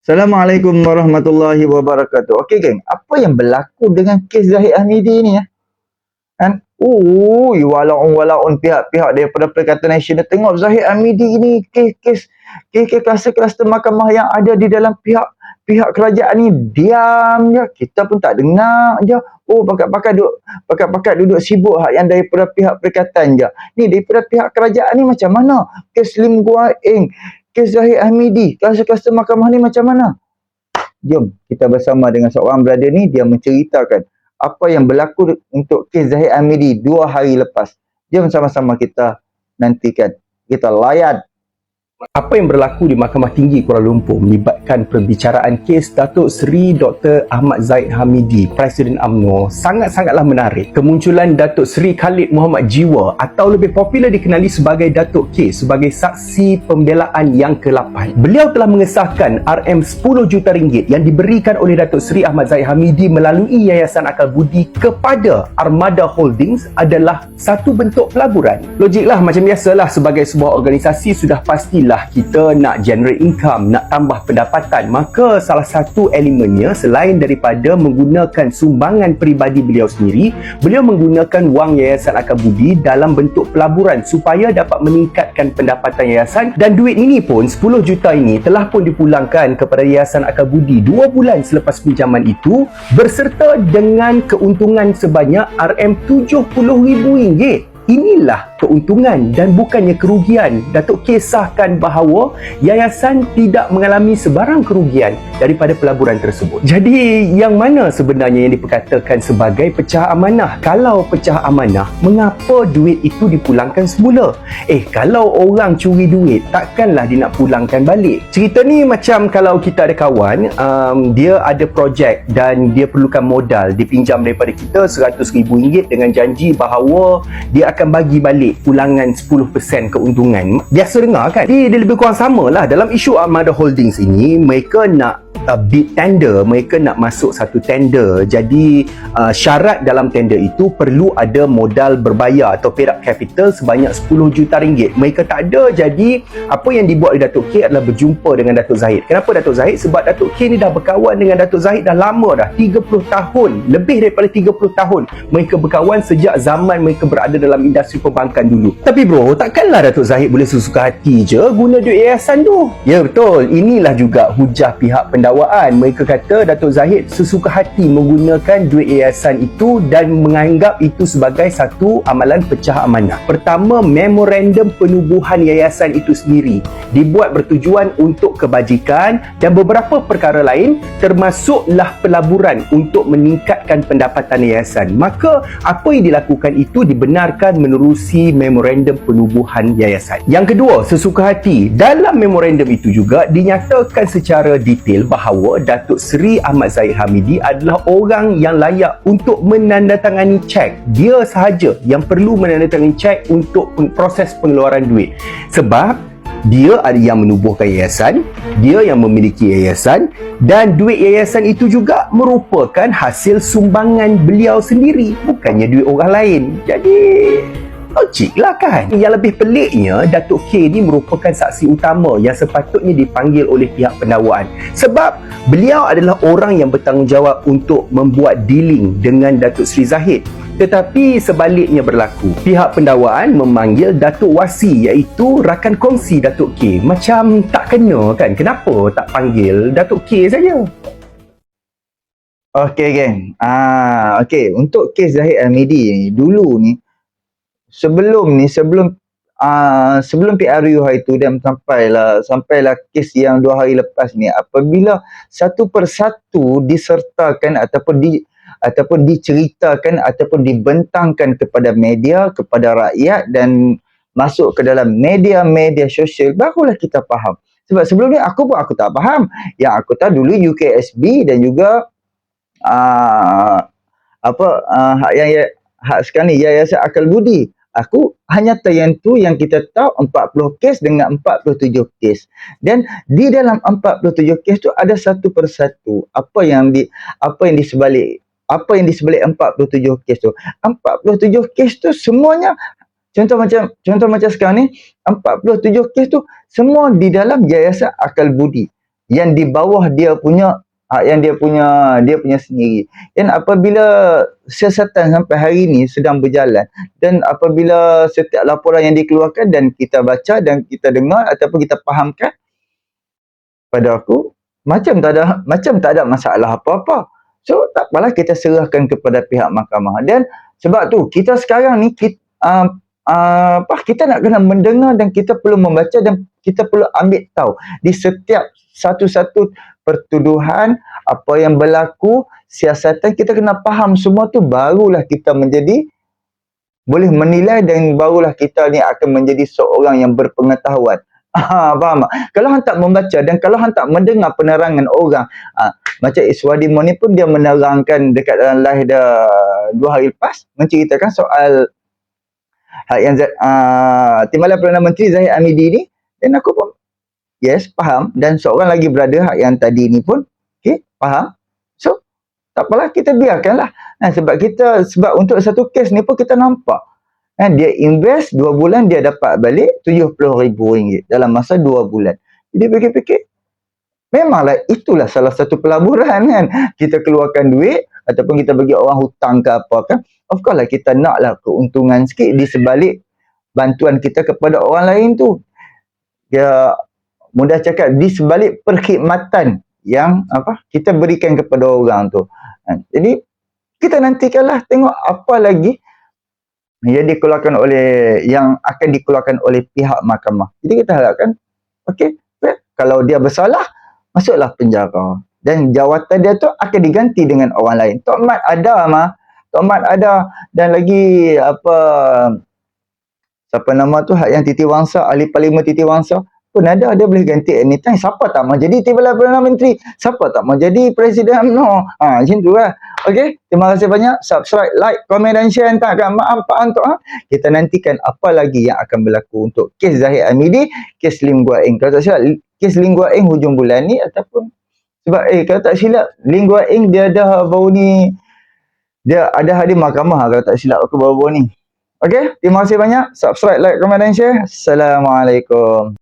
Assalamualaikum warahmatullahi wabarakatuh. Okey geng, apa yang berlaku dengan kes Zahid Hamidi ni ya? Kan? Walaun pihak-pihak daripada Perikatan Nasional tengok Zahid Hamidi ni kes kluster mahkamah yang ada di dalam pihak kerajaan ni diam je. Kita pun tak dengar je. Oh, pakat-pakat duduk sibuk hak yang daripada pihak perikatan je. Ni daripada pihak kerajaan ni macam mana? Kes Lim Guan Eng, kes Zahid Hamidi, kluster mahkamah ni macam mana? Jom kita bersama dengan seorang brother ni, dia menceritakan apa yang berlaku untuk kes Zahid Hamidi 2 hari lepas. Jom sama-sama kita nantikan. Kita layan. Apa yang berlaku di Mahkamah Tinggi Kuala Lumpur melibatkan perbicaraan kes Datuk Seri Dr. Ahmad Zahid Hamidi, Presiden UMNO, sangat-sangatlah menarik. Kemunculan Datuk Seri Khalid Muhammad Jiwa atau lebih popular dikenali sebagai Datuk K sebagai saksi pembelaan yang ke-8. Beliau telah mengesahkan RM10 juta ringgit yang diberikan oleh Datuk Seri Ahmad Zahid Hamidi melalui Yayasan Akal Budi kepada Armada Holdings adalah satu bentuk pelaburan. Logiklah, macam biasalah, sebagai sebuah organisasi sudah pasti kita nak generate income, nak tambah pendapatan, maka salah satu elemennya selain daripada menggunakan sumbangan peribadi beliau sendiri, beliau menggunakan wang Yayasan Akal Budi dalam bentuk pelaburan supaya dapat meningkatkan pendapatan yayasan. Dan duit ini pun, 10 juta ini telah pun dipulangkan kepada Yayasan Akal Budi 2 bulan selepas pinjaman itu, berserta dengan keuntungan sebanyak RM70,000. Inilah keuntungan dan bukannya kerugian. Datuk K sahkan bahawa yayasan tidak mengalami sebarang kerugian daripada pelaburan tersebut. Jadi, yang mana sebenarnya yang diperkatakan sebagai pecah amanah? Kalau pecah amanah, mengapa duit itu dipulangkan semula? Kalau orang curi duit, takkanlah dia nak pulangkan balik. Cerita ni macam kalau kita ada kawan, dia ada projek dan dia perlukan modal, dia pinjam daripada kita RM100,000 dengan janji bahawa dia akan bagi balik pulangan 10% keuntungan. Biasa dengar kan? Dia lebih kurang sama lah. Dalam isu Armada Holdings ini, mereka nak bid tender, mereka nak masuk satu tender. Jadi syarat dalam tender itu perlu ada modal berbayar atau paid up capital sebanyak 10 juta ringgit. Mereka tak ada. Jadi apa yang dibuat oleh Datuk K adalah berjumpa dengan Datuk Zahid. Kenapa Datuk Zahid? Sebab Datuk K ni dah berkawan dengan Datuk Zahid dah lama dah, 30 tahun, lebih daripada 30 tahun. Mereka berkawan sejak zaman mereka berada dalam industri perbankan dulu. Tapi bro, takkanlah Datuk Zahid boleh sesuka hati je guna duit yayasan tu? Ya betul, inilah juga hujah pihak pendakwa. Mereka kata Datuk Zahid sesuka hati menggunakan duit yayasan itu dan menganggap itu sebagai satu amalan pecah amanah. Pertama, memorandum penubuhan yayasan itu sendiri dibuat bertujuan untuk kebajikan dan beberapa perkara lain, termasuklah pelaburan untuk meningkatkan pendapatan yayasan. Maka apa yang dilakukan itu dibenarkan menerusi memorandum penubuhan yayasan. Yang kedua, sesuka hati. Dalam memorandum itu juga dinyatakan secara detail bahawa Datuk Seri Ahmad Zahid Hamidi adalah orang yang layak untuk menandatangani cek. Dia sahaja yang perlu menandatangani cek untuk proses pengeluaran duit. Sebab dia ada yang menubuhkan yayasan, dia yang memiliki yayasan, dan duit yayasan itu juga merupakan hasil sumbangan beliau sendiri, bukannya duit orang lain. Jadi logik lah kan. Yang lebih peliknya, Datuk K ni merupakan saksi utama yang sepatutnya dipanggil oleh pihak pendakwaan. Sebab beliau adalah orang yang bertanggungjawab untuk membuat dealing dengan Datuk Seri Zahid. Tetapi sebaliknya berlaku. Pihak pendakwaan memanggil Datuk Wasi, iaitu rakan kongsi Datuk K. Macam tak kena kan? Kenapa tak panggil Datuk K saja? Okey geng. Okey, untuk kes Zahid Hamidi ni dulu ni, sebelum PRU hari tu dan sampailah kes yang 2 hari lepas ni, apabila satu persatu disertakan ataupun diceritakan ataupun dibentangkan kepada media, kepada rakyat dan masuk ke dalam media sosial, barulah kita faham. Sebab sebelum ni aku tak faham. Yang aku tahu dulu UKSB dan juga hak sekarang ni Yayasan Akal Budi. Aku hanya tahu yang tu yang kita tahu 40 kes dengan 47 kes. Dan di dalam 47 kes tu ada satu persatu apa yang di sebalik 47 kes tu. 47 kes tu semuanya, contoh macam sekarang ni, 47 kes tu semua di dalam Yayasan Akal Budi. yang di bawah dia punya yang dia punya sendiri. Dan apabila siasatan sampai hari ini sedang berjalan, dan apabila setiap laporan yang dikeluarkan dan kita baca dan kita dengar ataupun kita fahamkan, pada aku macam tak ada masalah apa-apa. So tak apalah, kita serahkan kepada pihak mahkamah. Dan sebab tu kita sekarang ni kita nak kena mendengar dan kita perlu membaca dan kita perlu ambil tahu di setiap satu-satu pertuduhan apa yang berlaku, siasatan kita kena faham semua tu, barulah kita menjadi boleh menilai dan barulah kita ni akan menjadi seorang yang berpengetahuan. Faham tak? Kalau hang tak membaca dan kalau hang tak mendengar penerangan orang, macam Iswadi Mon ni pun dia menerangkan dekat dalam live dah 2 hari lepas, menceritakan soal hak yang Timbalan Perdana Menteri Zahid Hamidi ni, dan aku pun yes, faham, dan seorang lagi brother hak yang tadi ni pun faham. So tak apalah, kita biarkanlah. Sebab untuk satu kes ni pun kita nampak dia invest 2 bulan, dia dapat balik RM70,000 dalam masa 2 bulan. Jadi fikir-fikir, memanglah itulah salah satu pelaburan kan. Kita keluarkan duit ataupun kita bagi orang hutang ke apa kan. Of course lah kita naklah keuntungan sikit di sebalik bantuan kita kepada orang lain tu. Dia mudah cakap, di sebalik perkhidmatan yang kita berikan kepada orang tu. Jadi kita nantikanlah tengok apa lagi yang akan dikeluarkan oleh pihak mahkamah. Jadi kita harapkan kalau dia bersalah, masuklah penjara dan jawatan dia tu akan diganti dengan orang lain. Tok Mat ada dan lagi siapa nama tu hak yang Titiwangsa, ahli parlimen Titiwangsa pun ada, dia boleh ganti anytime. Siapa tak mau jadi Timbalan Perdana Menteri? Siapa tak mau jadi Presiden UMNO? Macam tu lah. Okey, terima kasih banyak. Subscribe, like, komen dan share. Entahkan maaf Pak Antok. Kita nantikan apa lagi yang akan berlaku untuk kes Zahid Hamidi, kes Lim Guat Eng. Kalau tak silap, kes Lim Guat Eng hujung bulan ni, ataupun sebab kalau tak silap Lim Guat Eng dia dah baru ni, dia ada hadir mahkamah kalau tak silap aku baru-baru ni. Okey, terima kasih banyak. Subscribe, like, komen dan share. Assalamualaikum.